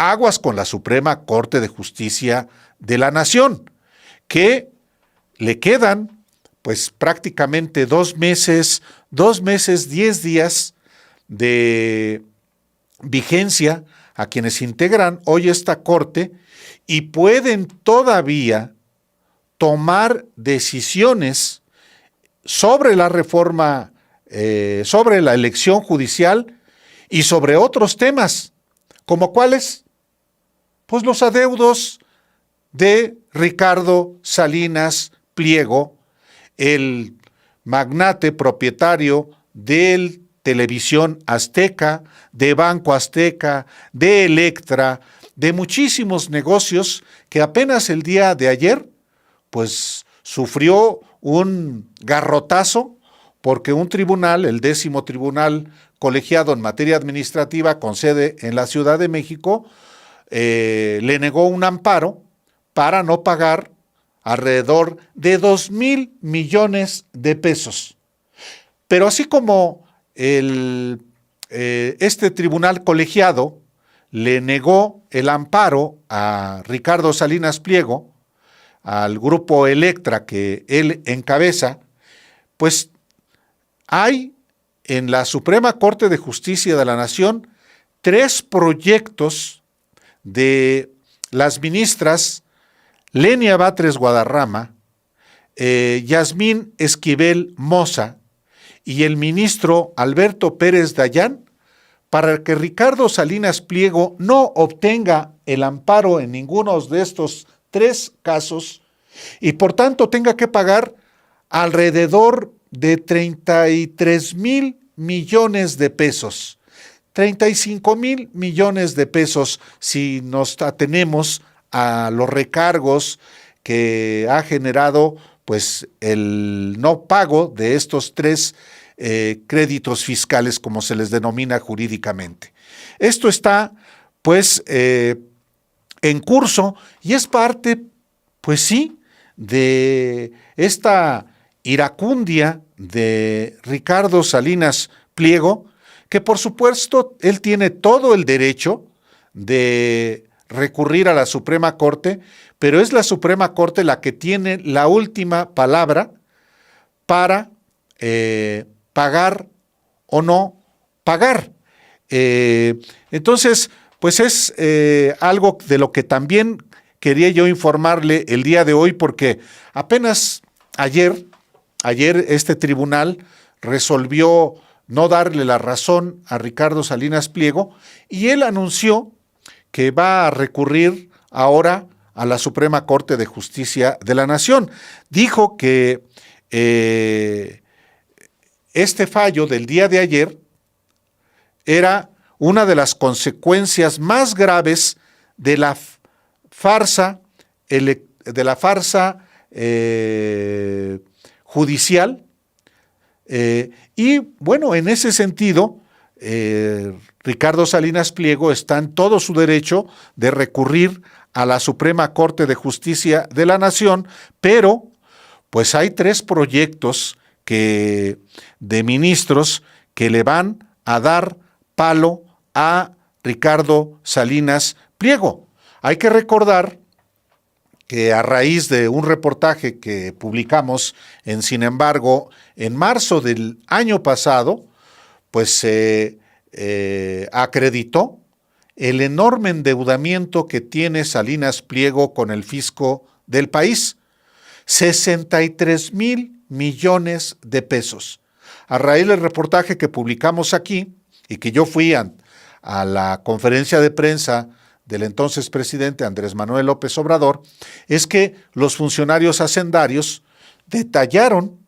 aguas con la Suprema Corte de Justicia de la Nación, que le quedan pues prácticamente 2 meses, 10 días de vigencia a quienes integran hoy esta Corte y pueden todavía tomar decisiones sobre la reforma, sobre la elección judicial y sobre otros temas, como cuáles, pues los adeudos de Ricardo Salinas Pliego, el magnate propietario de Televisión Azteca, de Banco Azteca, de Electra, de muchísimos negocios que apenas el día de ayer, pues sufrió un garrotazo porque un tribunal, el 10º Tribunal Colegiado en Materia Administrativa con sede en la Ciudad de México, le negó un amparo para no pagar alrededor de 2,000 millones de pesos. Pero así como este tribunal colegiado le negó el amparo a Ricardo Salinas Pliego, al grupo Electra que él encabeza, pues hay en la Suprema Corte de Justicia de la Nación 3 proyectos de las ministras Lenia Batres Guadarrama, Yasmín Esquivel Moza y el ministro Alberto Pérez Dayán para que Ricardo Salinas Pliego no obtenga el amparo en ninguno de estos 3 casos y por tanto tenga que pagar alrededor de 33,000 millones de pesos, 35,000 millones de pesos si nos atenemos a los recargos que ha generado pues el no pago de estos 3 créditos fiscales, como se les denomina jurídicamente. Esto está pues en curso y es parte, pues sí, de esta iracundia de Ricardo Salinas Pliego, que por supuesto él tiene todo el derecho de recurrir a la Suprema Corte, pero es la Suprema Corte la que tiene la última palabra para pagar o no pagar. Entonces, pues es algo de lo que también quería yo informarle el día de hoy, porque apenas ayer este tribunal resolvió no darle la razón a Ricardo Salinas Pliego y él anunció que va a recurrir ahora a la Suprema Corte de Justicia de la Nación. Dijo que este fallo del día de ayer era una de las consecuencias más graves de la farsa judicial. Y bueno, en ese sentido, Ricardo Salinas Pliego está en todo su derecho de recurrir a la Suprema Corte de Justicia de la Nación, pero pues hay 3 proyectos de ministros que le van a dar palo a Ricardo Salinas Pliego. Hay que recordar que a raíz de un reportaje que publicamos en Sin Embargo, en marzo del año pasado, pues se acreditó el enorme endeudamiento que tiene Salinas Pliego con el fisco del país, 63,000 millones de pesos. A raíz del reportaje que publicamos aquí y que yo fui a la conferencia de prensa del entonces presidente Andrés Manuel López Obrador, es que los funcionarios hacendarios detallaron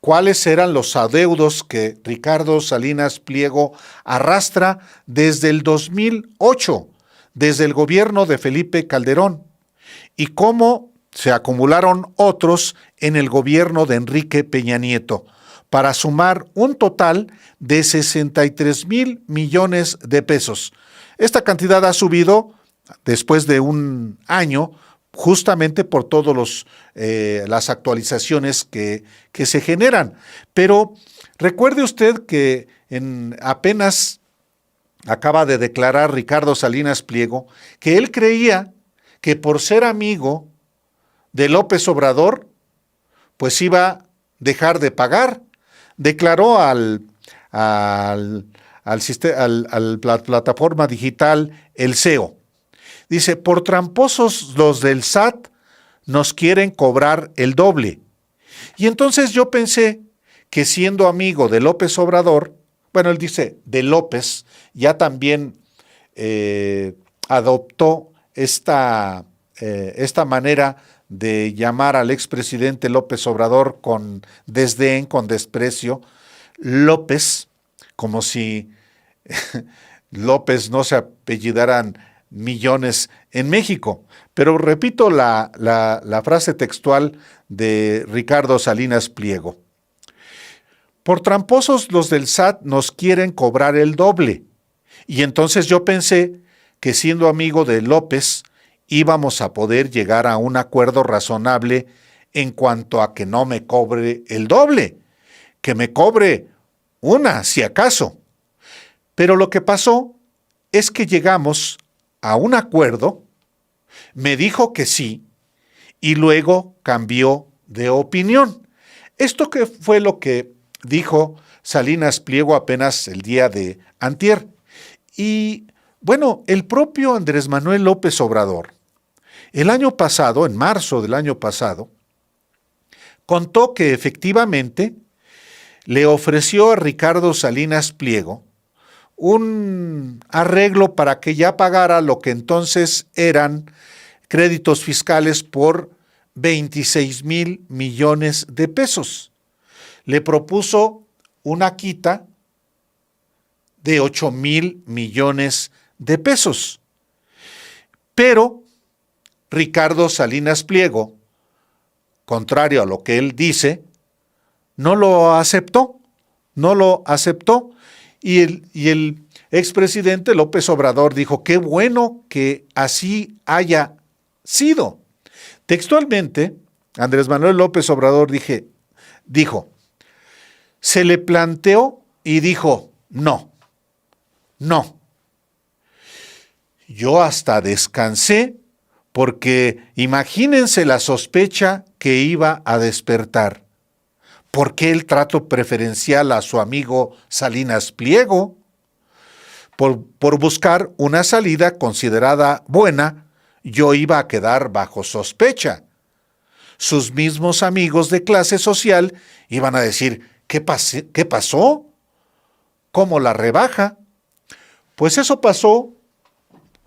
cuáles eran los adeudos que Ricardo Salinas Pliego arrastra desde el 2008, desde el gobierno de Felipe Calderón, y cómo se acumularon otros en el gobierno de Enrique Peña Nieto, para sumar un total de 63,000 millones de pesos. Esta cantidad ha subido después de un año, justamente por todas las actualizaciones que se generan. Pero recuerde usted que apenas acaba de declarar Ricardo Salinas Pliego que él creía que por ser amigo de López Obrador, pues iba a dejar de pagar. Declaró a la plataforma digital El CEO. Dice, por tramposos los del SAT nos quieren cobrar el doble. Y entonces yo pensé que siendo amigo de López Obrador, bueno, él dice de López, ya también adoptó esta manera de llamar al expresidente López Obrador con desdén, con desprecio, López, como si López no se apellidaran millones en México. Pero repito la frase textual de Ricardo Salinas Pliego. Por tramposos los del SAT nos quieren cobrar el doble. Y entonces yo pensé que siendo amigo de López íbamos a poder llegar a un acuerdo razonable en cuanto a que no me cobre el doble, que me cobre una, si acaso. Pero lo que pasó es que llegamos a un acuerdo, me dijo que sí, y luego cambió de opinión. Esto que fue lo que dijo Salinas Pliego apenas el día de antier. Y bueno, el propio Andrés Manuel López Obrador, el año pasado, en marzo del año pasado, contó que efectivamente le ofreció a Ricardo Salinas Pliego un arreglo para que ya pagara lo que entonces eran créditos fiscales por 26,000 millones de pesos. Le propuso una quita de 8,000 millones de pesos. Pero Ricardo Salinas Pliego, contrario a lo que él dice, no lo aceptó. Y el expresidente López Obrador dijo, qué bueno que así haya sido. Textualmente, Andrés Manuel López Obrador dijo, se le planteó y dijo, no. Yo hasta descansé porque imagínense la sospecha que iba a despertar. ¿Por qué el trato preferencial a su amigo Salinas Pliego? Por buscar una salida considerada buena, yo iba a quedar bajo sospecha. Sus mismos amigos de clase social iban a decir, ¿qué pasó? ¿Cómo la rebaja? Pues eso pasó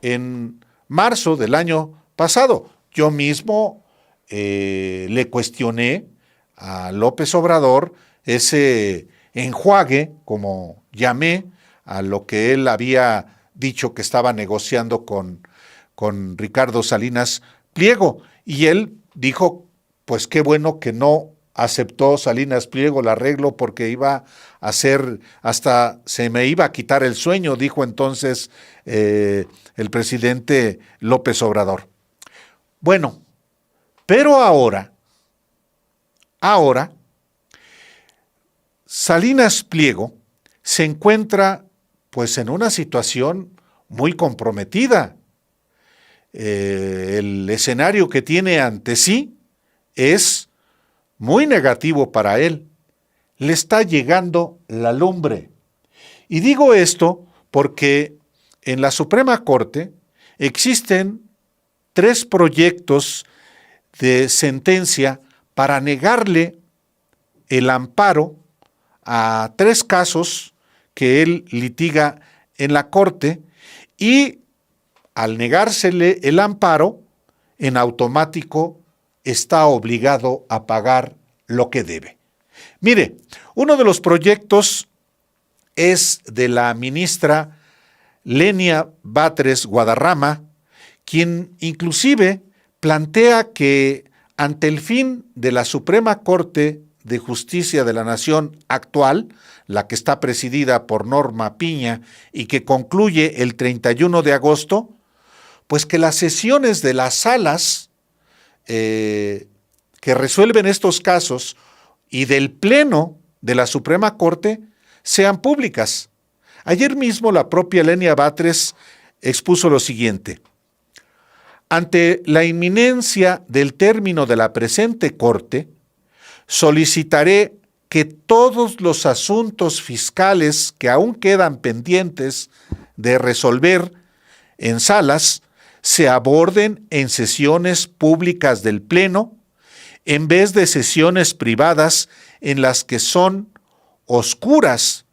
en marzo del año pasado. Yo mismo le cuestioné a López Obrador ese enjuague, como llamé, a lo que él había dicho que estaba negociando con Ricardo Salinas Pliego. Y él dijo, pues qué bueno que no aceptó Salinas Pliego el arreglo porque iba a hacer, hasta se me iba a quitar el sueño, dijo entonces el presidente López Obrador. Bueno, pero ahora, Salinas Pliego se encuentra pues en una situación muy comprometida. El escenario que tiene ante sí es muy negativo para él. Le está llegando la lumbre. Y digo esto porque en la Suprema Corte existen 3 proyectos de sentencia para negarle el amparo a 3 casos que él litiga en la Corte, y al negársele el amparo, en automático está obligado a pagar lo que debe. Mire, uno de los proyectos es de la ministra Lenia Batres Guadarrama, quien inclusive plantea que ante el fin de la Suprema Corte de Justicia de la Nación actual, la que está presidida por Norma Piña y que concluye el 31 de agosto, pues que las sesiones de las salas que resuelven estos casos y del Pleno de la Suprema Corte sean públicas. Ayer mismo la propia Lenia Batres expuso lo siguiente: ante la inminencia del término de la presente Corte, solicitaré que todos los asuntos fiscales que aún quedan pendientes de resolver en salas se aborden en sesiones públicas del Pleno en vez de sesiones privadas en las que son oscuras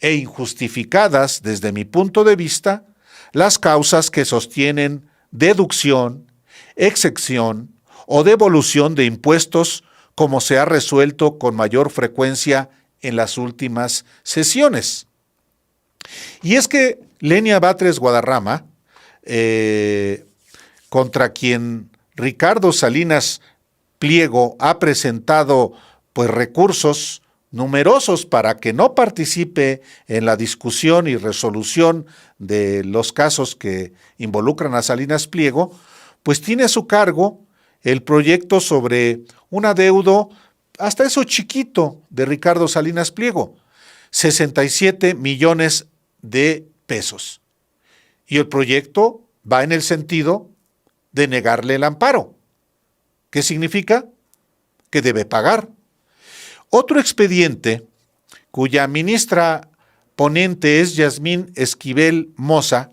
e injustificadas desde mi punto de vista las causas que sostienen deducción, exención o devolución de impuestos, como se ha resuelto con mayor frecuencia en las últimas sesiones. Y es que Lenia Batres Guadarrama, contra quien Ricardo Salinas Pliego ha presentado pues recursos numerosos para que no participe en la discusión y resolución de los casos que involucran a Salinas Pliego, pues tiene a su cargo el proyecto sobre un adeudo, hasta eso chiquito, de Ricardo Salinas Pliego, 67 millones de pesos. Y el proyecto va en el sentido de negarle el amparo. ¿Qué significa? Que debe pagar. Otro expediente, cuya ministra ponente es Yasmín Esquivel Moza,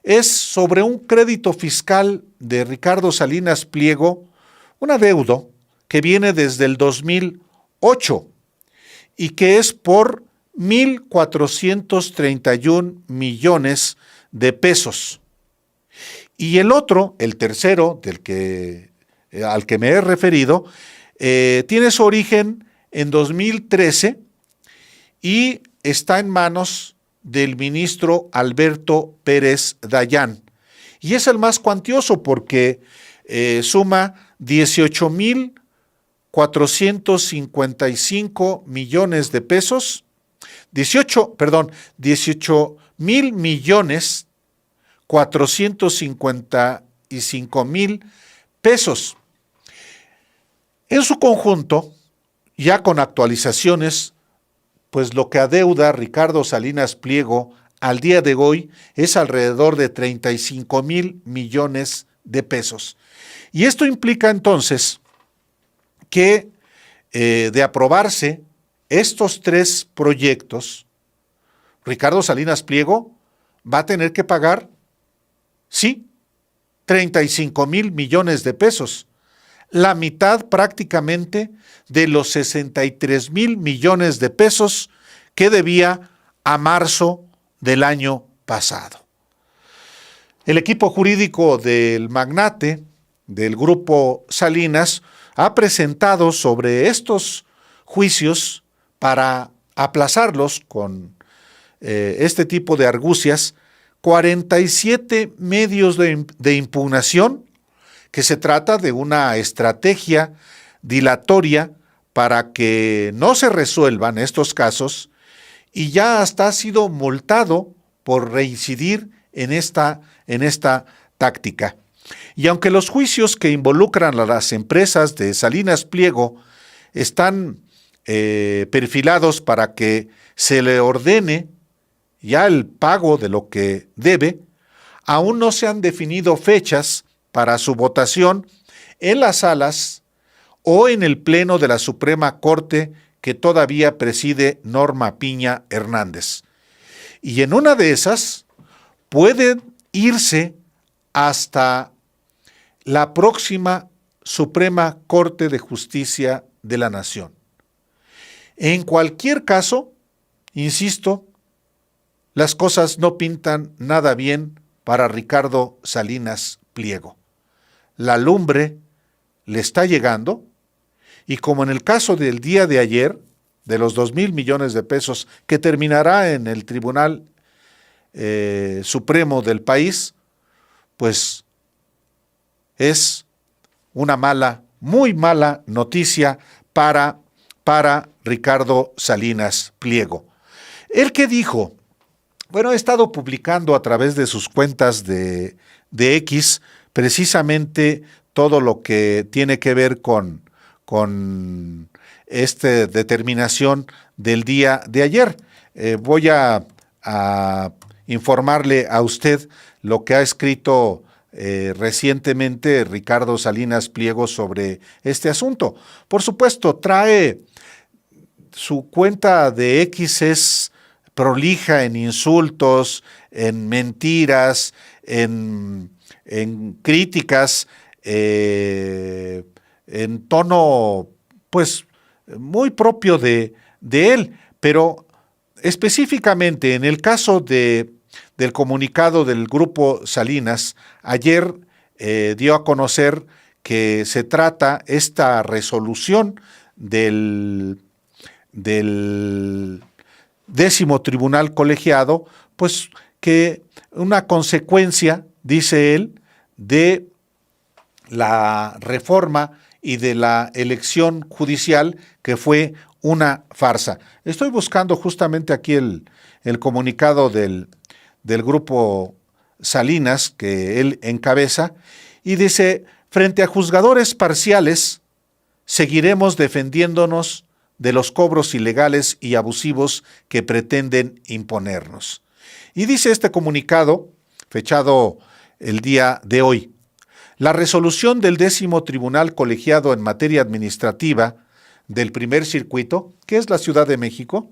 es sobre un crédito fiscal de Ricardo Salinas Pliego, un adeudo que viene desde el 2008 y que es por 1,431 millones de pesos. Y el otro, el tercero, al que me he referido, tiene su origen en 2013 y está en manos del ministro Alberto Pérez Dayán. Y es el más cuantioso porque suma 18,455 millones de pesos, 18,455,000 pesos. En su conjunto, ya con actualizaciones, pues lo que adeuda Ricardo Salinas Pliego al día de hoy es alrededor de 35,000 millones de pesos. Y esto implica entonces que de aprobarse estos tres proyectos, Ricardo Salinas Pliego va a tener que pagar, sí, 35,000 millones de pesos, la mitad prácticamente de los 63,000 millones de pesos que debía a marzo del año pasado. El equipo jurídico del magnate, del grupo Salinas, ha presentado sobre estos juicios para aplazarlos con este tipo de argucias 47 medios de impugnación, que se trata de una estrategia dilatoria para que no se resuelvan estos casos, y ya hasta ha sido multado por reincidir en esta táctica. Y aunque los juicios que involucran a las empresas de Salinas Pliego están perfilados para que se le ordene ya el pago de lo que debe, aún no se han definido fechas para su votación en las salas o en el Pleno de la Suprema Corte que todavía preside Norma Piña Hernández. Y en una de esas pueden irse hasta la próxima Suprema Corte de Justicia de la Nación. En cualquier caso, insisto, las cosas no pintan nada bien para Ricardo Salinas Pliego. La lumbre le está llegando y, como en el caso del día de ayer, de los 2,000 millones de pesos que terminará en el Tribunal Supremo del país, pues es una mala, muy mala noticia para Ricardo Salinas Pliego. ¿Él qué dijo? Bueno, he estado publicando a través de sus cuentas de X precisamente todo lo que tiene que ver con esta determinación del día de ayer. Voy a a informarle a usted lo que ha escrito recientemente Ricardo Salinas Pliego sobre este asunto. Por supuesto, su cuenta de X es prolija en insultos, en mentiras, en críticas, en tono, pues, muy propio de él, pero específicamente en el caso del comunicado del Grupo Salinas, ayer dio a conocer que se trata esta resolución del 10º Tribunal Colegiado, pues que una consecuencia, dice él, de la reforma y de la elección judicial que fue una farsa. Estoy buscando justamente aquí el comunicado del Grupo Salinas que él encabeza y dice: frente a juzgadores parciales, seguiremos defendiéndonos de los cobros ilegales y abusivos que pretenden imponernos. Y dice este comunicado, fechado el día de hoy: la resolución del 10º Tribunal Colegiado en materia administrativa del Primer Circuito, que es la Ciudad de México,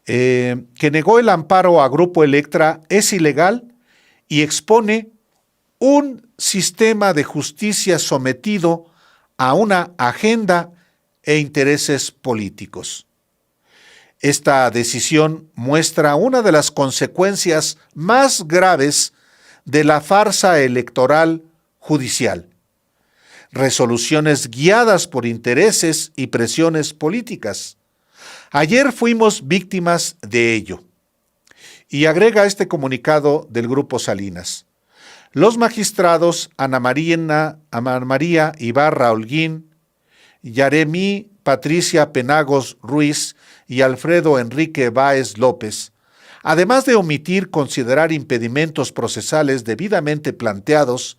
que negó el amparo a Grupo Electra, es ilegal y expone un sistema de justicia sometido a una agenda e intereses políticos. Esta decisión muestra una de las consecuencias más graves de la farsa electoral judicial: resoluciones guiadas por intereses y presiones políticas. Ayer fuimos víctimas de ello. Y agrega este comunicado del Grupo Salinas: los magistrados Ana María Ibarra Holguín, Yaremí Patricia Penagos Ruiz y Alfredo Enrique Báez López, además de omitir considerar impedimentos procesales debidamente planteados,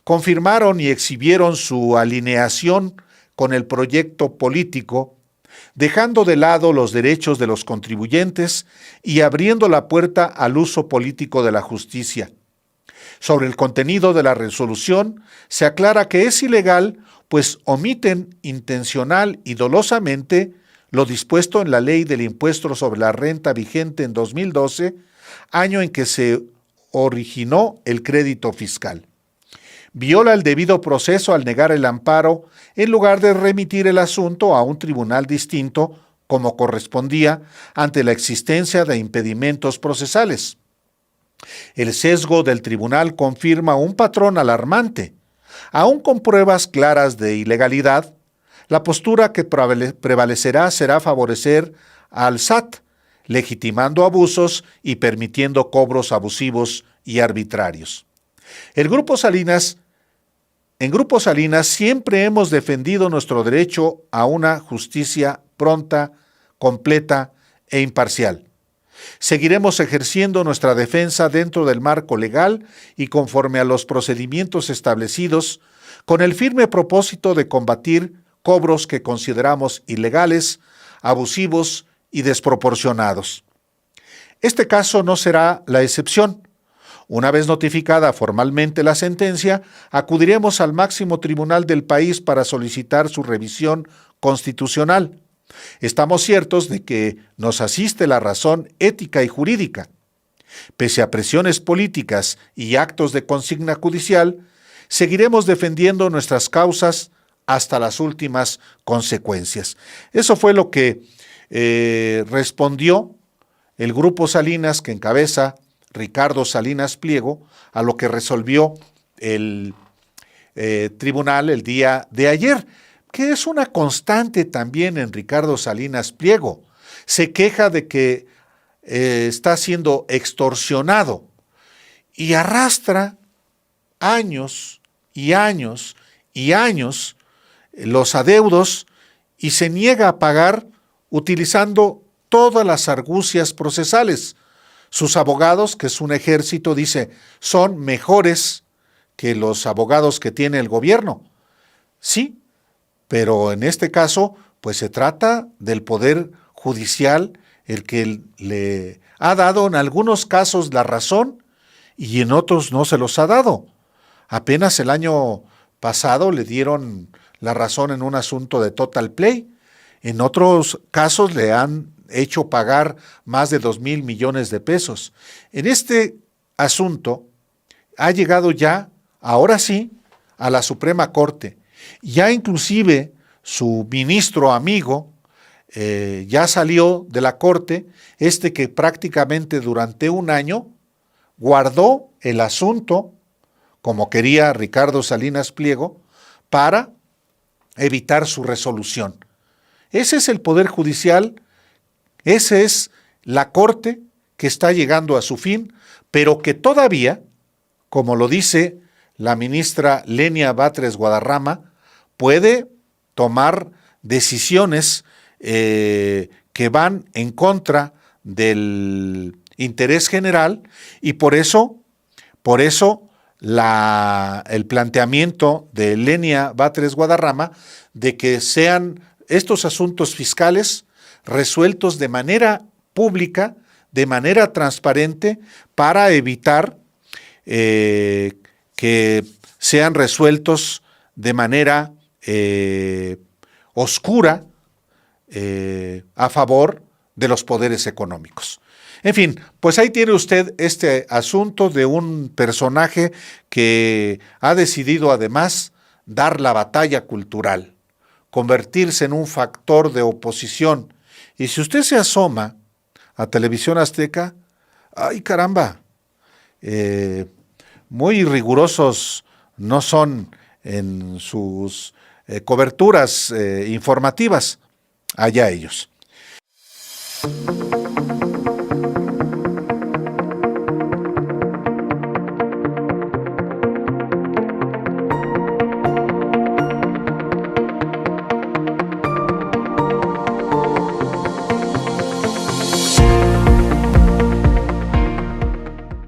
confirmaron y exhibieron su alineación con el proyecto político, dejando de lado los derechos de los contribuyentes y abriendo la puerta al uso político de la justicia. Sobre el contenido de la resolución, se aclara que es ilegal, pues omiten intencional y dolosamente lo dispuesto en la Ley del Impuesto sobre la Renta vigente en 2012, año en que se originó el crédito fiscal. Viola el debido proceso al negar el amparo en lugar de remitir el asunto a un tribunal distinto, como correspondía, ante la existencia de impedimentos procesales. El sesgo del tribunal confirma un patrón alarmante. Aún con pruebas claras de ilegalidad, la postura que prevalecerá será favorecer al SAT, legitimando abusos y permitiendo cobros abusivos y arbitrarios. En Grupo Salinas siempre hemos defendido nuestro derecho a una justicia pronta, completa e imparcial. Seguiremos ejerciendo nuestra defensa dentro del marco legal y conforme a los procedimientos establecidos, con el firme propósito de combatir cobros que consideramos ilegales, abusivos y desproporcionados. Este caso no será la excepción. Una vez notificada formalmente la sentencia, acudiremos al máximo tribunal del país para solicitar su revisión constitucional. Estamos ciertos de que nos asiste la razón ética y jurídica. Pese a presiones políticas y actos de consigna judicial, seguiremos defendiendo nuestras causas hasta las últimas consecuencias. Eso fue lo que respondió el Grupo Salinas, que encabeza Ricardo Salinas Pliego, a lo que resolvió el tribunal el día de ayer, que es una constante también en Ricardo Salinas Pliego. Se queja de que está siendo extorsionado y arrastra años y años y años los adeudos y se niega a pagar utilizando todas las argucias procesales. Sus abogados, que es un ejército, dice, son mejores que los abogados que tiene el gobierno. Sí, pero en este caso, pues se trata del Poder Judicial, el que le ha dado en algunos casos la razón y en otros no se los ha dado. Apenas el año pasado le dieron la razón en un asunto de Total Play. En otros casos le han hecho pagar más de 2,000 millones de pesos. En este asunto ha llegado ya, ahora sí, a la Suprema Corte. Ya inclusive su ministro amigo ya salió de la Corte, que prácticamente durante un año guardó el asunto, como quería Ricardo Salinas Pliego, para evitar su resolución. Ese es el Poder Judicial, esa es la Corte que está llegando a su fin, pero que todavía, como lo dice la ministra Lenia Batres Guadarrama, puede tomar decisiones que van en contra del interés general y por eso el planteamiento de Lenia Batres Guadarrama de que sean estos asuntos fiscales resueltos de manera pública, de manera transparente, para evitar que sean resueltos de manera oscura a favor de los poderes económicos. En fin, pues ahí tiene usted este asunto de un personaje que ha decidido además dar la batalla cultural, convertirse en un factor de oposición. Y si usted se asoma a Televisión Azteca, ¡ay caramba! Muy rigurosos no son en sus coberturas informativas. Allá ellos.